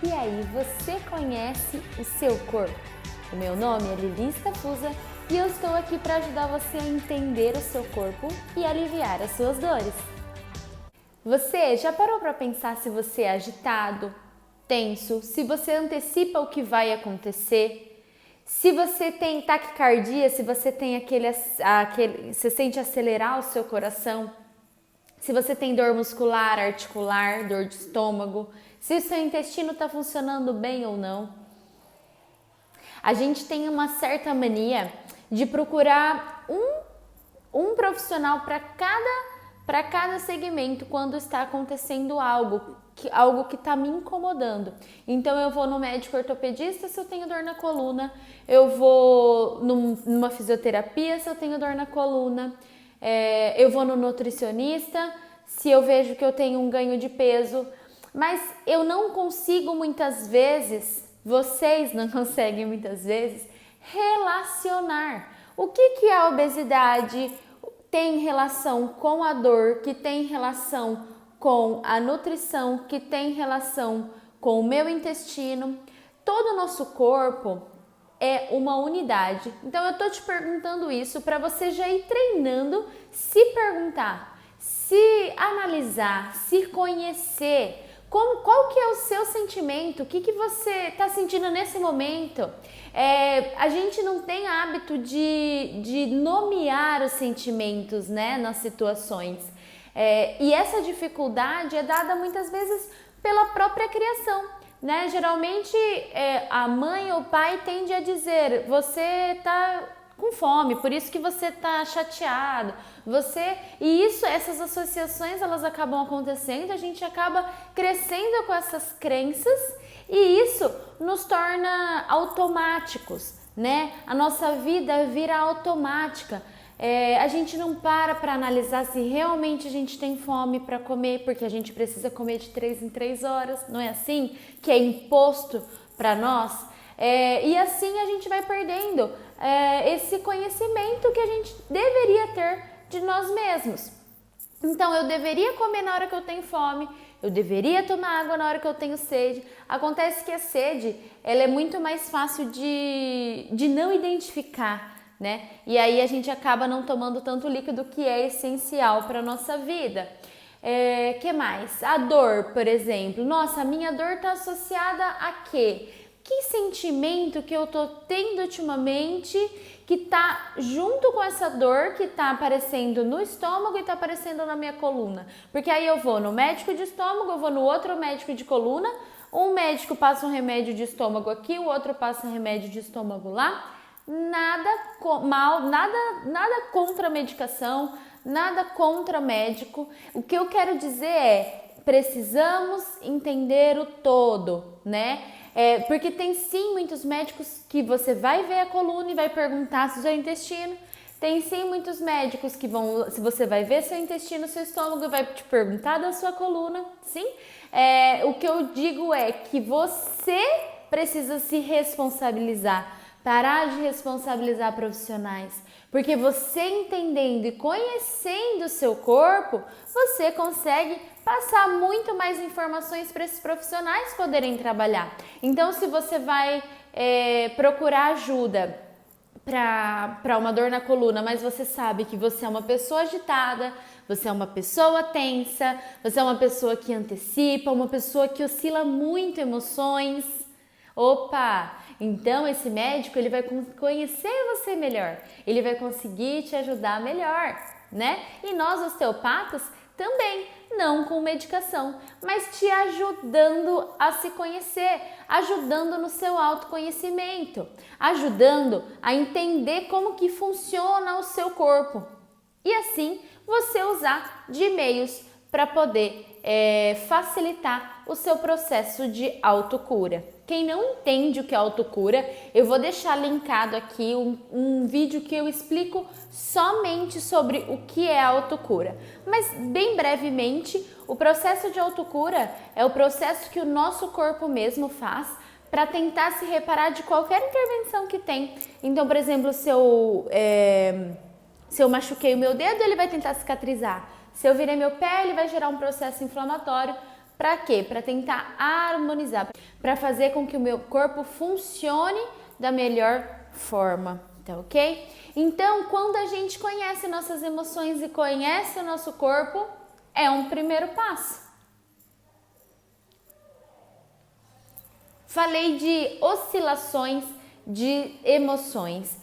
E aí, você conhece o seu corpo? O meu nome é Lili Stafusa e eu estou aqui para ajudar você a entender o seu corpo e aliviar as suas dores. Você já parou para pensar se você é agitado, tenso, se você antecipa o que vai acontecer, se você tem taquicardia, se você tem você sente acelerar o seu coração, se você tem dor muscular, articular, dor de estômago, se o seu intestino está funcionando bem ou não. A gente tem uma certa mania de procurar um profissional para cada segmento quando está acontecendo algo que está me incomodando. Então eu vou no médico ortopedista se eu tenho dor na coluna, eu vou numa fisioterapia se eu tenho dor na coluna, eu vou no nutricionista se eu vejo que eu tenho um ganho de peso, mas eu não consigo muitas vezes, vocês não conseguem muitas vezes, relacionar o que a obesidade tem relação com a dor, que tem relação com a nutrição, que tem relação com o meu intestino. Todo o nosso corpo é uma unidade. Então eu tô te perguntando isso para você já ir treinando, se perguntar, se analisar, se conhecer. Qual que é o seu sentimento? O que você está sentindo nesse momento? A gente não tem hábito de nomear os sentimentos, né, nas situações. E essa dificuldade é dada muitas vezes pela própria criação, né? Geralmente a mãe ou o pai tende a dizer: você está com fome, por isso que você tá chateado, essas associações elas acabam acontecendo, a gente acaba crescendo com essas crenças e isso nos torna automáticos, né? A nossa vida vira automática. A gente não para analisar se realmente a gente tem fome para comer, porque a gente precisa comer de 3 em 3 horas, não é assim que é imposto para nós? E assim a gente vai perdendo esse conhecimento que a gente deveria ter de nós mesmos. Então eu deveria comer na hora que eu tenho fome, eu deveria tomar água na hora que eu tenho sede. Acontece que a sede ela é muito mais fácil de não identificar, né? E aí a gente acaba não tomando tanto líquido que é essencial para a nossa vida. Que mais? A dor, por exemplo. Nossa, a minha dor está associada a quê? Que sentimento que eu tô tendo ultimamente que tá junto com essa dor que tá aparecendo no estômago e tá aparecendo na minha coluna? Porque aí eu vou no médico de estômago, eu vou no outro médico de coluna, um médico passa um remédio de estômago aqui, o outro passa um remédio de estômago lá. Nada contra a medicação, nada contra médico. O que eu quero dizer precisamos entender o todo, né? Porque tem sim muitos médicos que você vai ver a coluna e vai perguntar se o seu intestino. Tem sim muitos médicos que se você vai ver seu intestino, seu estômago e vai te perguntar da sua coluna, sim? O que eu digo é que você precisa se responsabilizar, parar de responsabilizar profissionais, porque você entendendo e conhecendo o seu corpo, você consegue passar muito mais informações para esses profissionais poderem trabalhar. Então, se você vai procurar ajuda para uma dor na coluna, mas você sabe que você é uma pessoa agitada, você é uma pessoa tensa, você é uma pessoa que antecipa, uma pessoa que oscila muito emoções. Opa! Então esse médico ele vai conhecer você melhor, ele vai conseguir te ajudar melhor, né? E nós osteopatas também, não com medicação, mas te ajudando a se conhecer, ajudando no seu autoconhecimento, ajudando a entender como que funciona o seu corpo e assim você usar de meios para poder facilitar o seu processo de autocura. Quem não entende o que é autocura, eu vou deixar linkado aqui um vídeo que eu explico somente sobre o que é autocura. Mas bem brevemente, o processo de autocura é o processo que o nosso corpo mesmo faz para tentar se reparar de qualquer intervenção que tem. Então, por exemplo, se eu machuquei o meu dedo, ele vai tentar cicatrizar. Se eu virei meu pé, ele vai gerar um processo inflamatório Para quê? Para tentar harmonizar, para fazer com que o meu corpo funcione da melhor forma, tá ok? Então, quando a gente conhece nossas emoções e conhece o nosso corpo, é um primeiro passo. Falei de oscilações de emoções.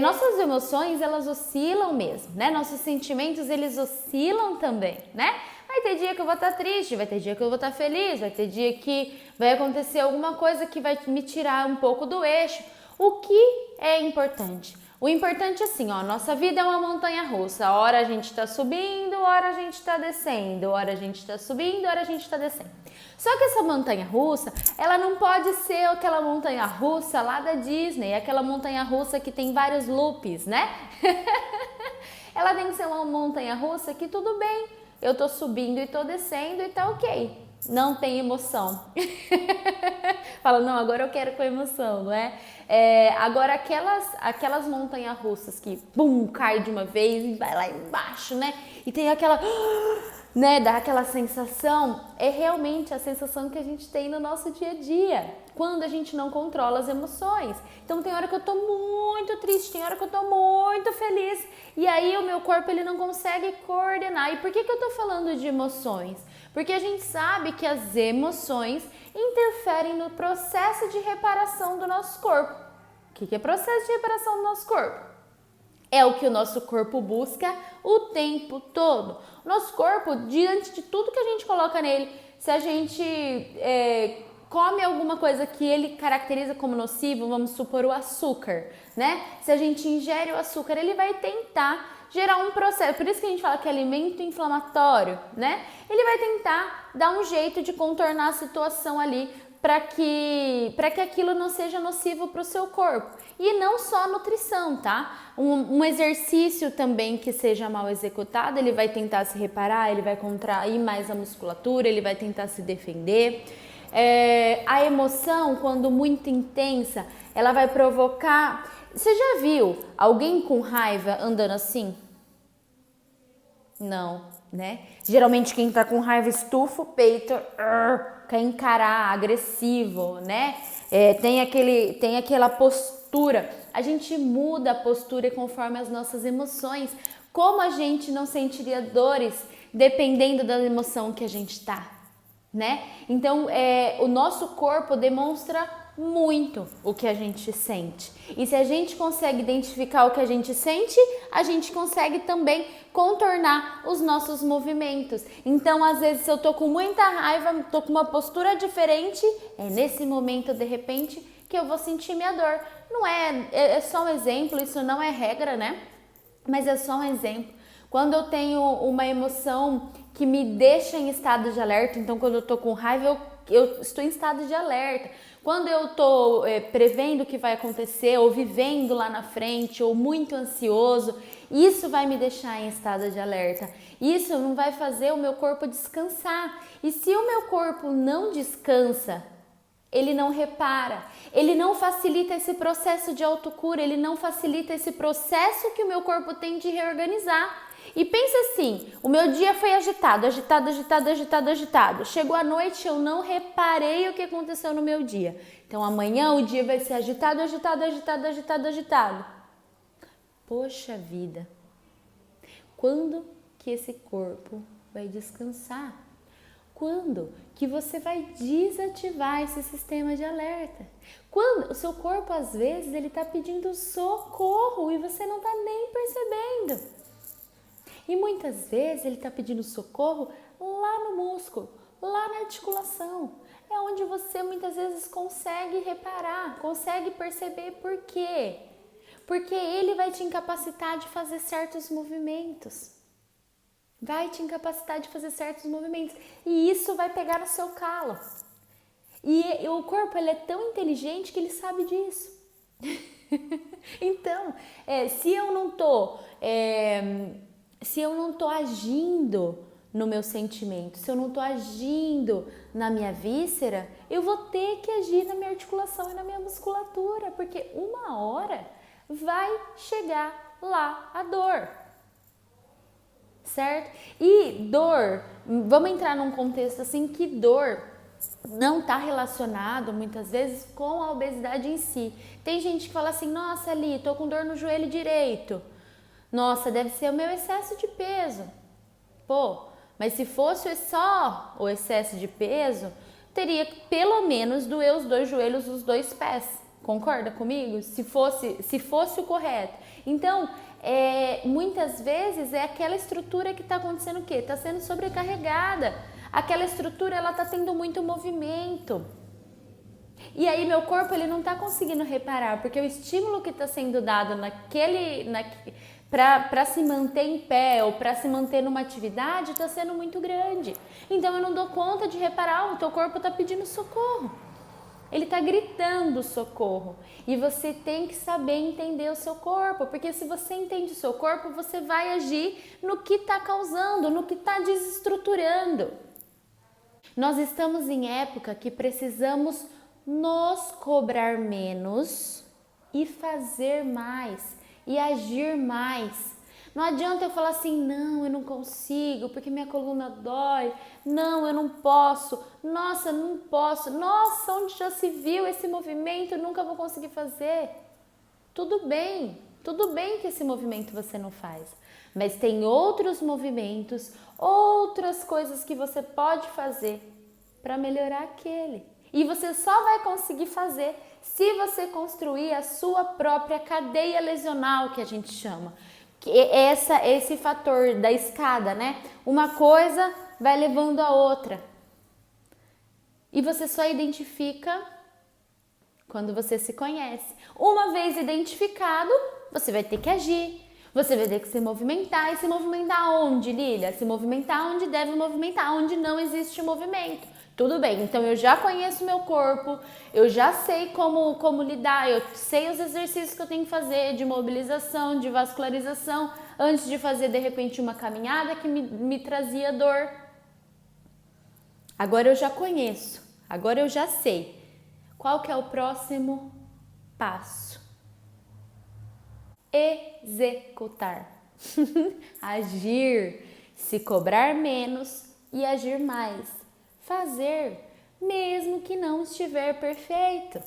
Nossas emoções, elas oscilam mesmo, né? Nossos sentimentos, eles oscilam também, né? Vai ter dia que eu vou estar triste, vai ter dia que eu vou estar feliz, vai ter dia que vai acontecer alguma coisa que vai me tirar um pouco do eixo. O que é importante? O importante é assim, ó, nossa vida é uma montanha-russa. Hora a gente tá subindo, hora a gente tá descendo, hora a gente tá subindo, hora a gente tá descendo. Só que essa montanha-russa, ela não pode ser aquela montanha-russa lá da Disney, aquela montanha-russa que tem vários loops, né? Ela tem que ser uma montanha-russa que tudo bem, eu tô subindo e tô descendo e tá ok. Não tem emoção. Fala, não, agora eu quero com emoção, não é? Agora aquelas montanhas-russas que, bum, cai de uma vez e vai lá embaixo, né? E tem aquela, né, dá aquela sensação, é realmente a sensação que a gente tem no nosso dia a dia, quando a gente não controla as emoções. Então tem hora que eu tô muito triste, tem hora que eu tô muito feliz, e aí o meu corpo ele não consegue coordenar. E por que eu tô falando de emoções? Porque a gente sabe que as emoções interferem no processo de reparação do nosso corpo. O que é processo de reparação do nosso corpo? É o que o nosso corpo busca o tempo todo. O nosso corpo, diante de tudo que a gente coloca nele, se a gente come alguma coisa que ele caracteriza como nocivo, vamos supor o açúcar, né? Se a gente ingere o açúcar, ele vai tentar gerar um processo, por isso que a gente fala que é alimento inflamatório, né? Ele vai tentar dar um jeito de contornar a situação ali para que aquilo não seja nocivo para o seu corpo. E não só a nutrição, tá? Um exercício também que seja mal executado, ele vai tentar se reparar, ele vai contrair mais a musculatura, ele vai tentar se defender. A emoção, quando muito intensa, ela vai provocar... Você já viu alguém com raiva andando assim? Não, né? Geralmente quem tá com raiva estufa o peito, quer encarar, agressivo, né? Tem aquela postura. A gente muda a postura conforme as nossas emoções. Como a gente não sentiria dores dependendo da emoção que a gente tá, né? Então, o nosso corpo demonstra muito o que a gente sente. E se a gente consegue identificar o que a gente sente, a gente consegue também contornar os nossos movimentos. Então, às vezes, se eu tô com muita raiva, tô com uma postura diferente, é nesse momento, de repente, que eu vou sentir minha dor. Não é só um exemplo, isso não é regra, né? Mas é só um exemplo. Quando eu tenho uma emoção que me deixa em estado de alerta, então quando eu tô com raiva, eu estou em estado de alerta. Quando eu tô prevendo o que vai acontecer, ou vivendo lá na frente, ou muito ansioso, isso vai me deixar em estado de alerta. Isso não vai fazer o meu corpo descansar. E se o meu corpo não descansa, ele não repara, ele não facilita esse processo de autocura, ele não facilita esse processo que o meu corpo tem de reorganizar. E pensa assim, o meu dia foi agitado. Chegou a noite, eu não reparei o que aconteceu no meu dia. Então amanhã o dia vai ser agitado. Poxa vida, quando que esse corpo vai descansar? Quando que você vai desativar esse sistema de alerta? Quando o seu corpo, às vezes, ele está pedindo socorro e você não está nem percebendo. E muitas vezes ele está pedindo socorro lá no músculo, lá na articulação. É onde você muitas vezes consegue reparar, consegue perceber por quê. Porque ele vai te incapacitar de fazer certos movimentos. E isso vai pegar no seu calo. E o corpo ele é tão inteligente que ele sabe disso. Então, se eu não tô agindo no meu sentimento, se eu não tô agindo na minha víscera, eu vou ter que agir na minha articulação e na minha musculatura, porque uma hora vai chegar lá a dor. certo? E dor, vamos entrar num contexto assim que dor não está relacionado muitas vezes com a obesidade em si. Tem gente que fala assim, nossa, Ali, tô com dor no joelho direito. Nossa, deve ser o meu excesso de peso. Pô, mas se fosse só o excesso de peso, teria que pelo menos doer os dois joelhos, os dois pés. Concorda comigo? Se fosse o correto. Então, muitas vezes é aquela estrutura que está acontecendo o quê? Está sendo sobrecarregada. Aquela estrutura, ela está tendo muito movimento. E aí meu corpo, ele não está conseguindo reparar, porque o estímulo que está sendo dado para se manter em pé ou para se manter numa atividade está sendo muito grande. Então eu não dou conta de reparar, o teu corpo está pedindo socorro. Ele está gritando socorro. E você tem que saber entender o seu corpo, porque se você entende o seu corpo, você vai agir no que está causando, no que está desestruturando. Nós estamos em época que precisamos nos cobrar menos e fazer mais e agir mais. Não adianta eu falar assim, não, eu não consigo porque minha coluna dói, não, eu não posso, nossa, não posso, nossa, onde já se viu esse movimento, eu nunca vou conseguir fazer. Tudo bem que esse movimento você não faz, mas tem outros movimentos, outras coisas que você pode fazer para melhorar aquele. E você só vai conseguir fazer se você construir a sua própria cadeia lesional, que a gente chama. Que é esse fator da escada, né? Uma coisa vai levando a outra. E você só identifica quando você se conhece. Uma vez identificado, você vai ter que agir. Você vai ter que se movimentar. E se movimentar onde, Lília? Se movimentar onde deve movimentar, onde não existe movimento. Tudo bem, então eu já conheço meu corpo, eu já sei como lidar, eu sei os exercícios que eu tenho que fazer de mobilização, de vascularização, antes de fazer de repente uma caminhada que me trazia dor. Agora eu já conheço, agora eu já sei. Qual que é o próximo passo? Executar. Agir, se cobrar menos e agir mais. Fazer, mesmo que não estiver perfeito.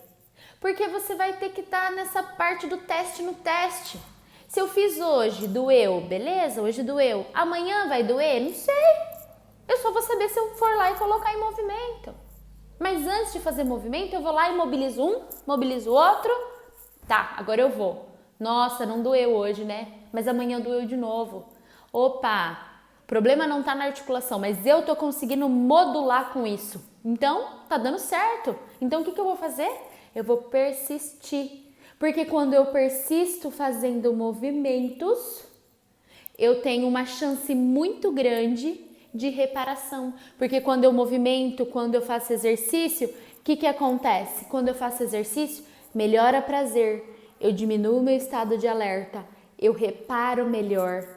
Porque você vai ter que estar nessa parte do teste no teste. Se eu fiz hoje, doeu, beleza? Hoje doeu. Amanhã vai doer? Não sei. Eu só vou saber se eu for lá e colocar em movimento. Mas antes de fazer movimento, eu vou lá e mobilizo um, mobilizo o outro. Tá, agora eu vou. Nossa, não doeu hoje, né? Mas amanhã doeu de novo. Opa! O problema não está na articulação, mas eu estou conseguindo modular com isso. Então, tá dando certo. Então, o que eu vou fazer? Eu vou persistir. Porque quando eu persisto fazendo movimentos, eu tenho uma chance muito grande de reparação. Porque quando eu movimento, quando eu faço exercício, o que acontece? Quando eu faço exercício, melhora prazer. Eu diminuo o meu estado de alerta. Eu reparo melhor.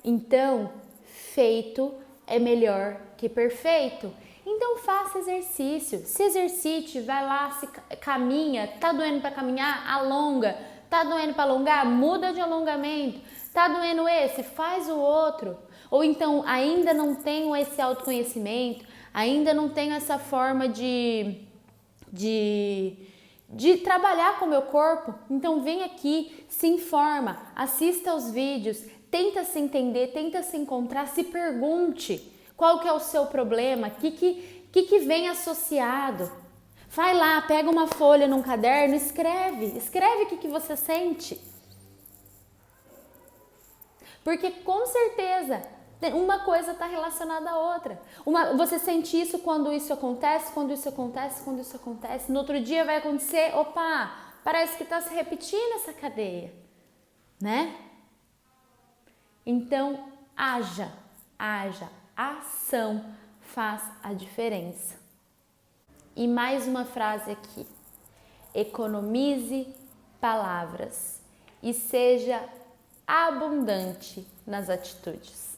Então, feito é melhor que perfeito. Então, faça exercício. Se exercite, vai lá, caminha. Tá doendo para caminhar? Alonga. Tá doendo para alongar? Muda de alongamento. Tá doendo esse? Faz o outro. Ou então, ainda não tenho esse autoconhecimento, ainda não tenho essa forma de trabalhar com o meu corpo. Então, vem aqui, se informa, assista aos vídeos, tenta se entender, tenta se encontrar, se pergunte qual que é o seu problema, o que vem associado. Vai lá, pega uma folha num caderno, escreve o que você sente. Porque com certeza uma coisa está relacionada à outra. Você sente isso quando isso acontece, quando isso acontece, quando isso acontece. No outro dia vai acontecer, opa, parece que está se repetindo essa cadeia, né? Então, haja. A ação faz a diferença. E mais uma frase aqui. Economize palavras e seja abundante nas atitudes.